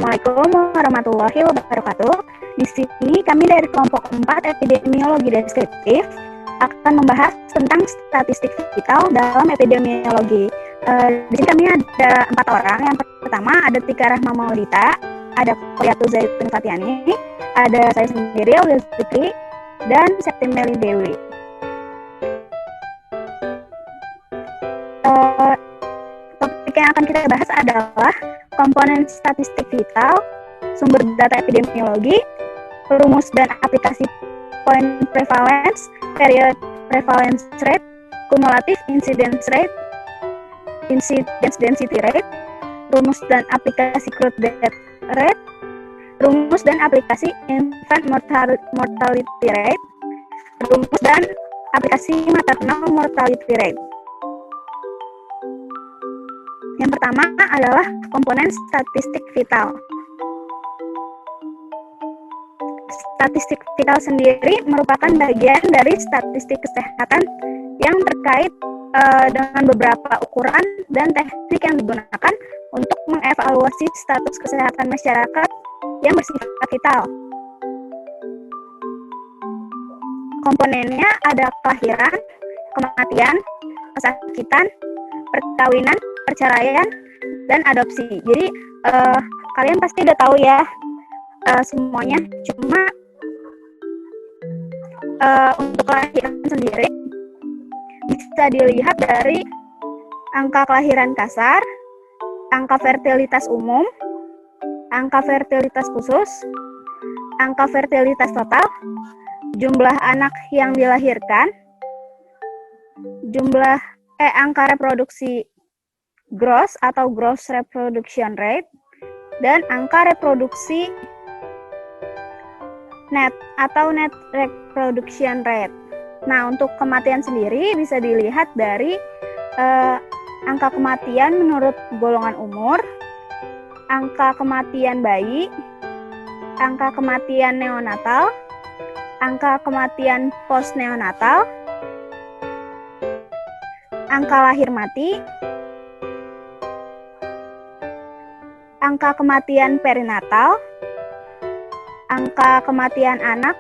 Assalamualaikum warahmatullahi wabarakatuh. Di sini kami dari kelompok 4 epidemiologi deskriptif akan membahas tentang statistik vital dalam epidemiologi. Di sini kami ada 4 orang. Yang pertama ada Tika Rahma Maulita, ada Koyatu Zaitun Fatiani, ada saya sendiri Aulia Fikri, dan Septi Meli Dewi. Topik yang akan kita bahas adalah komponen statistik vital, sumber data epidemiologi, rumus dan aplikasi point prevalence, period prevalence rate, cumulative incidence rate, incidence density rate, rumus dan aplikasi crude death rate, rumus dan aplikasi infant mortality rate, rumus dan aplikasi maternal mortality rate. Yang pertama adalah komponen statistik vital. Statistik vital sendiri merupakan bagian dari statistik kesehatan yang terkait dengan beberapa ukuran dan teknik yang digunakan untuk mengevaluasi status kesehatan masyarakat yang bersifat vital. Komponennya ada kelahiran, kematian, kesakitan, perkawinan, perceraian, dan adopsi. Jadi kalian pasti udah tahu ya semuanya. Cuma untuk kelahiran sendiri bisa dilihat dari angka kelahiran kasar, angka fertilitas umum, angka fertilitas khusus, angka fertilitas total, jumlah anak yang dilahirkan, angka reproduksi gross atau gross reproduction rate, dan angka reproduksi net atau net reproduction rate. Nah, untuk kematian sendiri bisa dilihat dari angka kematian menurut golongan umur, angka kematian bayi, angka kematian neonatal, angka kematian post-neonatal, angka lahir mati, angka kematian perinatal, angka kematian anak,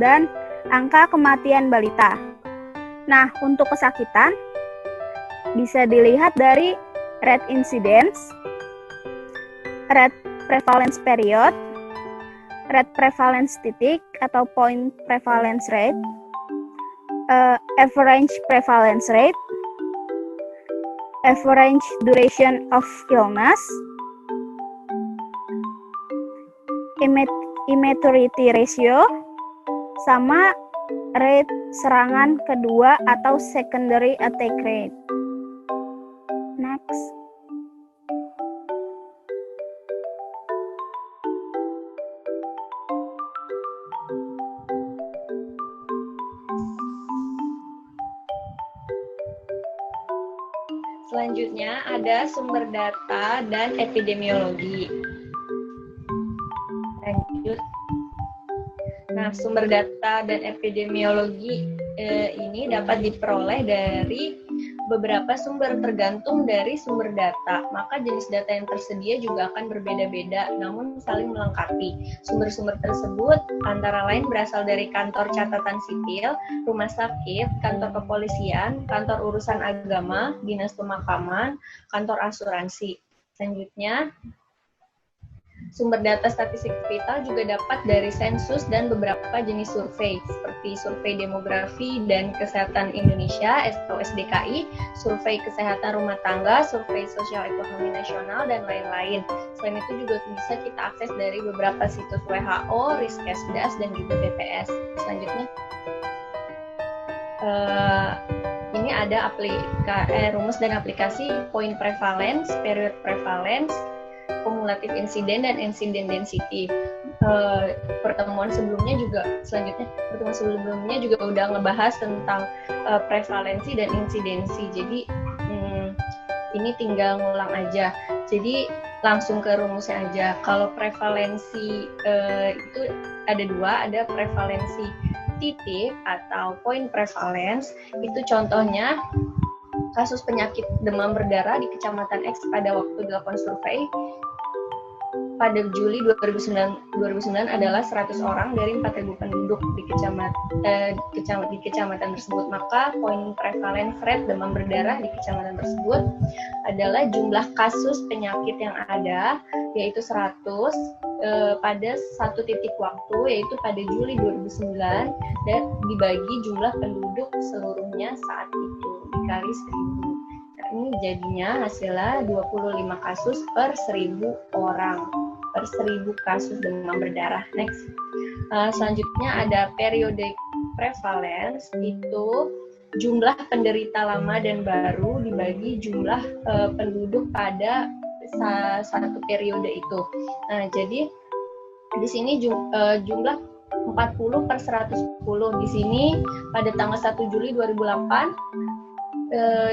dan angka kematian balita. Nah, untuk kesakitan bisa dilihat dari rate incidence, rate prevalence period, rate prevalence titik atau point prevalence rate, average prevalence rate, average duration of illness, immaturity ratio, sama rate serangan kedua atau secondary attack rate. Next. Selanjutnya ada sumber data dan epidemiologi. Lanjut. Nah, sumber data dan epidemiologi ini dapat diperoleh dari beberapa sumber tergantung dari sumber data. Maka jenis data yang tersedia juga akan berbeda-beda, namun saling melengkapi. Sumber-sumber tersebut antara lain berasal dari kantor catatan sipil, rumah sakit, kantor kepolisian, kantor urusan agama, dinas pemakaman, kantor asuransi. Selanjutnya, sumber data statistik vital juga dapat dari sensus dan beberapa jenis survei, seperti survei demografi dan kesehatan Indonesia atau SDKI, survei kesehatan rumah tangga, survei sosial ekonomi nasional, dan lain-lain. Selain itu juga bisa kita akses dari beberapa situs WHO, Riskesdas, dan juga BPS. Selanjutnya, ini ada rumus dan aplikasi point prevalence, period prevalence, cumulative incidence, dan incidence density. Pertemuan sebelumnya juga udah ngebahas tentang prevalensi dan insidensi. Jadi ini tinggal ngulang aja. Jadi langsung ke rumusnya aja. Kalau prevalensi itu ada dua, ada prevalensi titik atau point prevalence. Itu contohnya kasus penyakit demam berdarah di Kecamatan X pada waktu dilakukan survei pada Juli 2009 adalah 100 orang dari 4.000 penduduk di kecamatan tersebut. Maka poin prevalence rate demam berdarah di kecamatan tersebut adalah jumlah kasus penyakit yang ada, yaitu 100 pada satu titik waktu, yaitu pada Juli 2009, dan dibagi jumlah penduduk seluruhnya saat itu dikali 1.000. Ini jadinya hasilnya 25 kasus per 1.000 orang, per 1.000 kasus demam berdarah. Next. Selanjutnya ada periodic prevalence, itu jumlah penderita lama dan baru dibagi jumlah penduduk pada satu periode itu. Nah, jadi di sini jumlah 40 per 110. Di sini pada tanggal 1 Juli 2008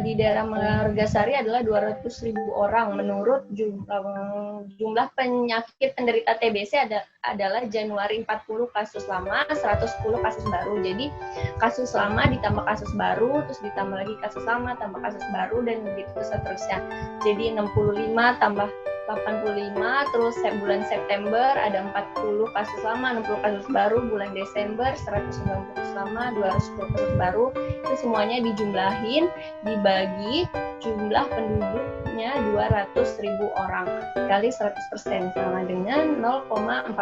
di daerah Margasari adalah 200.000 orang. Menurut jumlah penyakit penderita TBC adalah Januari 40 kasus lama, 110 kasus baru. Jadi kasus lama ditambah kasus baru, terus ditambah lagi kasus lama, tambah kasus baru, dan begitu seterusnya. Jadi 65 tambah 85, terus bulan September ada 40 kasus lama, 60 kasus baru, bulan Desember 190 kasus lama, 210 kasus baru. Itu semuanya dijumlahin, dibagi jumlah penduduknya 200.000 orang kali 100% sama dengan 0,45%.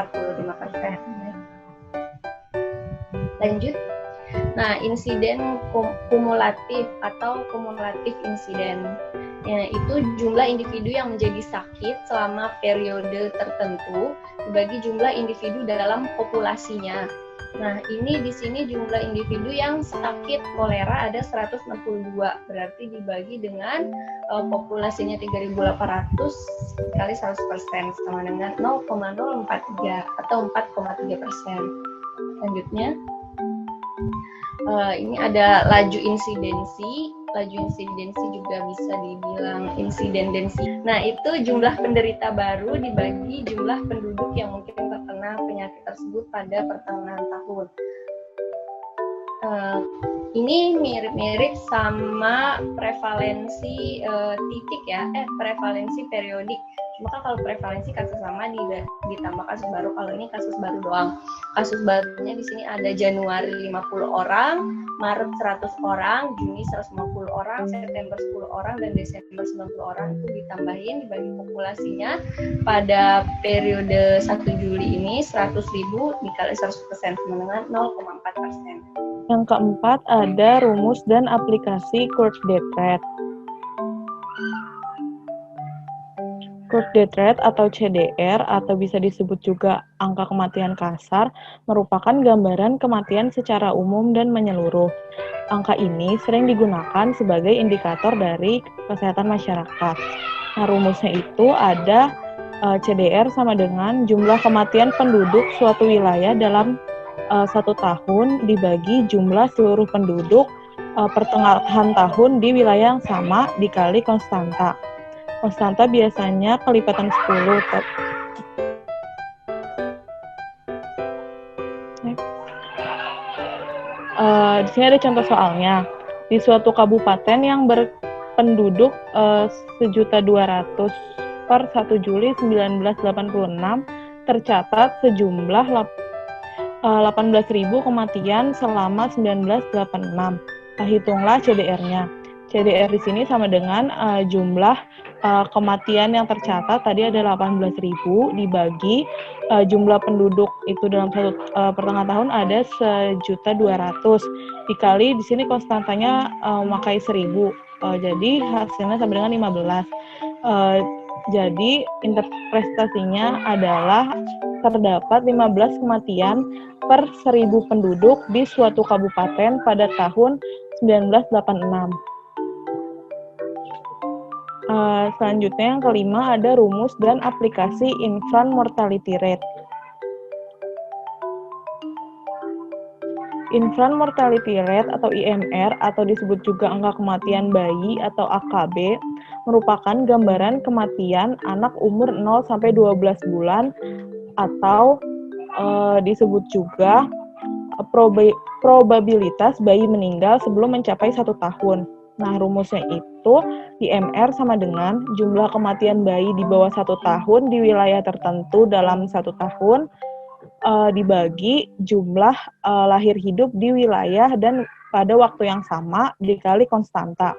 Lanjut. Nah, insiden kumulatif atau kumulatif insiden, itu jumlah individu yang menjadi sakit selama periode tertentu dibagi jumlah individu dalam populasinya. Nah, ini di sini jumlah individu yang sakit kolera ada 162, berarti dibagi dengan populasinya 3.800 kali 100% sama dengan 0,043 atau 4,3%. Selanjutnya, ini ada laju insidensi. Laju insidensi juga bisa dibilang insidendensi. Nah, itu jumlah penderita baru dibagi jumlah penduduk yang mungkin terkena penyakit tersebut pada pertengahan tahun. Ini mirip-mirip sama prevalensi titik ya, prevalensi periodik. Cuma kan kalau prevalensi kasus lama ditambah kasus baru, kalau ini kasus baru doang. Kasus barunya di sini ada Januari 50 orang, Maret 100 orang, Juni 150 orang, September 10 orang, dan Desember 90 orang. Itu ditambahin dibagi populasinya pada periode 1 Juli ini 100.000 dikali 100% sama dengan 0,4%. Yang keempat ada rumus dan aplikasi curve death rate. Curve death rate atau CDR atau bisa disebut juga angka kematian kasar merupakan gambaran kematian secara umum dan menyeluruh. Angka ini sering digunakan sebagai indikator dari kesehatan masyarakat. Nah, rumusnya itu ada CDR sama dengan jumlah kematian penduduk suatu wilayah dalam 1 tahun dibagi jumlah seluruh penduduk pertengahan tahun di wilayah yang sama dikali konstanta. Konstanta biasanya kelipatan 10. Di sini ada contoh soalnya. Di suatu kabupaten yang berpenduduk 1.200.000 per 1 Juli 1986 tercatat sejumlah 18.000 kematian selama 1986. Hitunglah CDR-nya. CDR di sini sama dengan jumlah kematian yang tercatat tadi ada 18.000 dibagi jumlah penduduk itu dalam satu pertengahan tahun ada 1.200.000 dikali di sini konstantanya memakai 1.000. Jadi hasilnya sama dengan 15. Jadi interpretasinya adalah terdapat 15 kematian per 1.000 penduduk di suatu kabupaten pada tahun 1986. Selanjutnya yang kelima ada rumus dan aplikasi infant mortality rate. Infant mortality rate atau IMR atau disebut juga angka kematian bayi atau AKB merupakan gambaran kematian anak umur 0 sampai 12 bulan atau disebut juga probabilitas bayi meninggal sebelum mencapai 1 tahun. Nah, rumusnya itu IMR sama dengan jumlah kematian bayi di bawah 1 tahun di wilayah tertentu dalam 1 tahun dibagi jumlah lahir hidup di wilayah dan pada waktu yang sama dikali konstanta.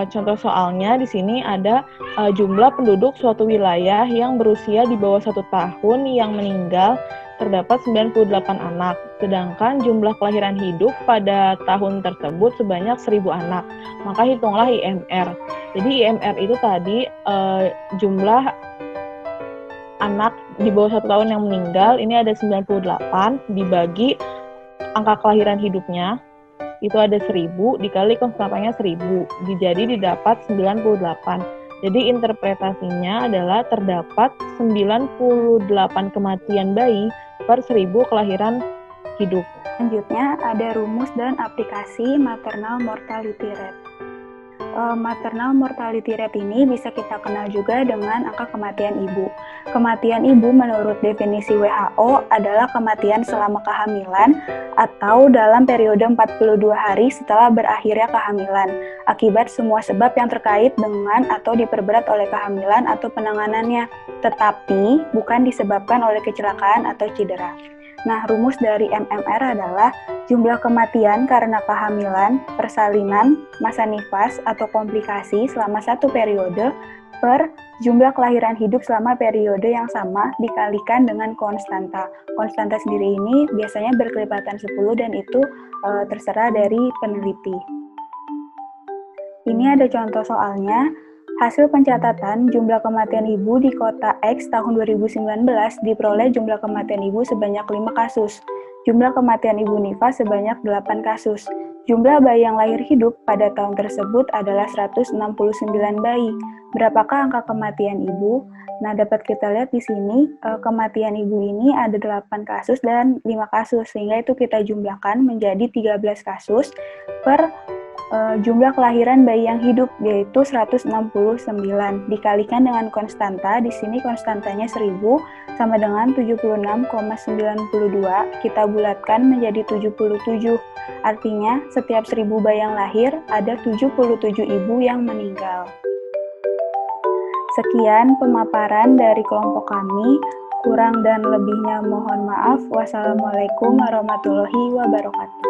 Contoh soalnya di sini ada jumlah penduduk suatu wilayah yang berusia di bawah 1 tahun yang meninggal terdapat 98 anak, sedangkan jumlah kelahiran hidup pada tahun tersebut sebanyak 1.000 anak. Maka hitunglah IMR. Jadi IMR itu tadi jumlah anak di bawah 1 tahun yang meninggal, ini ada 98, dibagi angka kelahiran hidupnya, itu ada 1.000, dikali konstantanya 1.000, jadi didapat 98. Jadi interpretasinya adalah terdapat 98 kematian bayi per 1.000 kelahiran hidup. Selanjutnya ada rumus dan aplikasi maternal mortality rate. Maternal mortality rate ini bisa kita kenal juga dengan angka kematian ibu. Kematian ibu menurut definisi WHO adalah kematian selama kehamilan atau dalam periode 42 hari setelah berakhirnya kehamilan akibat semua sebab yang terkait dengan atau diperberat oleh kehamilan atau penanganannya, tetapi bukan disebabkan oleh kecelakaan atau cedera. Nah, rumus dari MMR adalah jumlah kematian karena kehamilan, persalinan, masa nifas, atau komplikasi selama 1 periode per jumlah kelahiran hidup selama periode yang sama dikalikan dengan konstanta. Konstanta sendiri ini biasanya berkelipatan 10 dan itu terserah dari peneliti. Ini ada contoh soalnya. Hasil pencatatan jumlah kematian ibu di kota X tahun 2019 diperoleh jumlah kematian ibu sebanyak 5 kasus. Jumlah kematian ibu nifas sebanyak 8 kasus. Jumlah bayi yang lahir hidup pada tahun tersebut adalah 169 bayi. Berapakah angka kematian ibu? Nah, dapat kita lihat di sini kematian ibu ini ada 8 kasus dan 5 kasus, sehingga itu kita jumlahkan menjadi 13 kasus per jumlah kelahiran bayi yang hidup, yaitu 169 dikalikan dengan konstanta. Di sini konstantanya 1000 sama dengan 76,92, kita bulatkan menjadi 77. Artinya setiap 1000 bayi yang lahir ada 77 ibu yang meninggal. Sekian pemaparan dari kelompok kami. Kurang dan lebihnya mohon maaf. Wassalamualaikum warahmatullahi wabarakatuh.